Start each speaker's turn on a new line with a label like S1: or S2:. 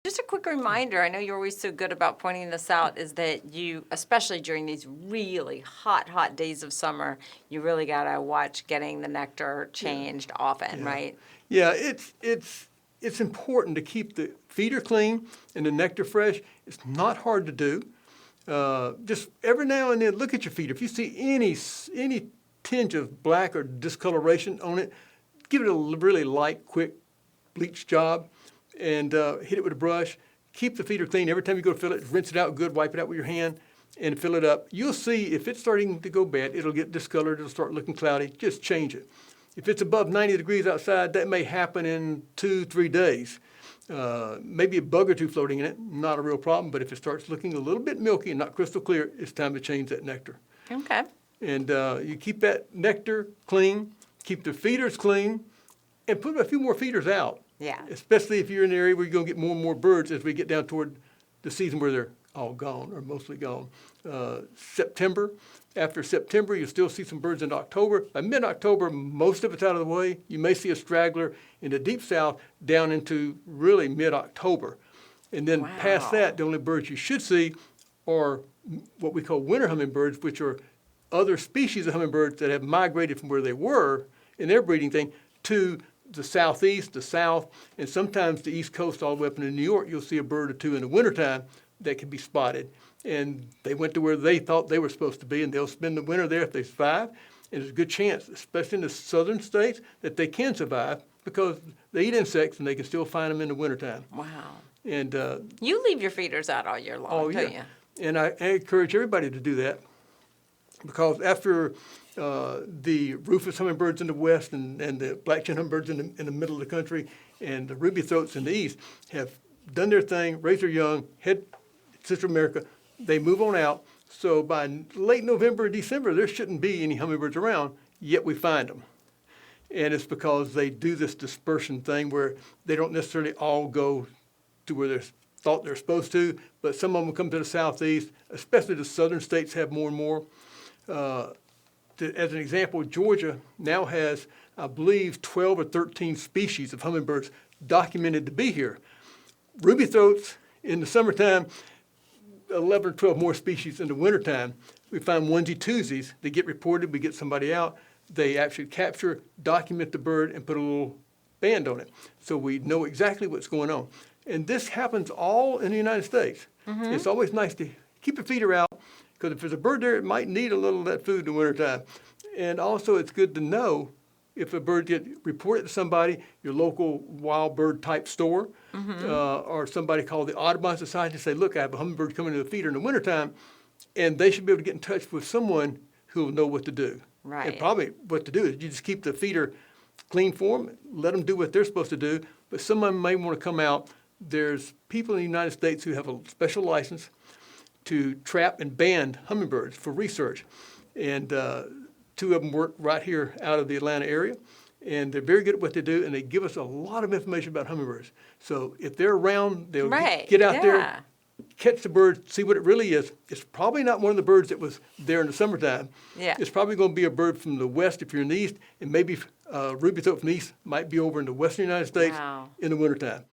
S1: Just a quick reminder, I know you're always so good about pointing this out, is that you, especially during these really hot days of summer, you really gotta watch getting the nectar changed often,
S2: Yeah.
S1: right?
S2: Yeah, it's important to keep the feeder clean and the nectar fresh. It's not hard to do. Just every now and then, look at your feeder. If you see any tinge of black or discoloration on it, give it a really light, quick bleach job and hit it with a brush. Keep the feeder clean. Every time you go to fill it, rinse it out good, wipe it out with your hand, and fill it up. You'll see if it's starting to go bad, it'll get discolored, it'll start looking cloudy. Just change it. If it's above 90 degrees outside, that may happen in 2-3 days. Maybe a bug or two floating in it, not a real problem, but if it starts looking a little bit milky and not crystal clear, it's time to change that nectar.
S1: Okay.
S2: And you keep that nectar clean, keep the feeders clean, and put a few more feeders out.
S1: Yeah.
S2: Especially if you're in an area where you're going to get more and more birds as we get down toward the season where they're all gone or mostly gone. September. After September, you'll still see some birds in October. By mid-October, most of it's out of the way. You may see a straggler in the deep south down into really mid-October. And then past that, the only birds you should see are what we call winter hummingbirds, which are other species of hummingbirds that have migrated from where they were in their breeding thing to the southeast, the south, and sometimes the east coast all the way up into New York. You'll see a bird or two in the wintertime that can be spotted. And they went to where they thought they were supposed to be, and they'll spend the winter there if they survive. And there's a good chance, especially in the southern states, that they can survive because they eat insects and they can still find them in the wintertime.
S1: Wow.
S2: And
S1: You leave your feeders out all year long, don't you?
S2: And I encourage everybody to do that because after the rufous hummingbirds in the west and the black-chinned hummingbirds in the middle of the country and the ruby throats in the east have done their thing, raised their young, head to Central America, they move on out. So by late November, December, there shouldn't be any hummingbirds around, yet we find them. And it's because they do this dispersion thing where they don't necessarily all go to where they thought they're supposed to, but some of them come to the southeast, especially the southern states have more and more. As an example, Georgia now has, I believe, 12 or 13 species of hummingbirds documented to be here. Ruby throats in the summertime, 11 or 12 more species in the wintertime. We find onesie-twosies. They get reported, we get somebody out. They actually capture, document the bird, and put a little band on it. So we know exactly what's going on. And this happens all in the United States. Mm-hmm. It's always nice to keep a feeder out, because if there's a bird there, it might need a little of that food in the wintertime. And also it's good to know if a bird gets reported to somebody, your local wild bird type store, or somebody called the Audubon Society and say, look, I have a hummingbird coming to the feeder in the wintertime, and they should be able to get in touch with someone who will know what to do.
S1: Right.
S2: And probably what to do is you just keep the feeder clean for them, let them do what they're supposed to do, but someone may want to come out. There's people in the United States who have a special license to trap and band hummingbirds for research. And two of them work right here out of the Atlanta area. And they're very good at what they do, and they give us a lot of information about hummingbirds. So if they're around, they'll get out there, catch the bird, see what it really is. It's probably not one of the birds that was there in the summertime.
S1: Yeah.
S2: It's probably going to be a bird from the west if you're in the east, and maybe ruby throat from the east might be over in the western United States in the wintertime.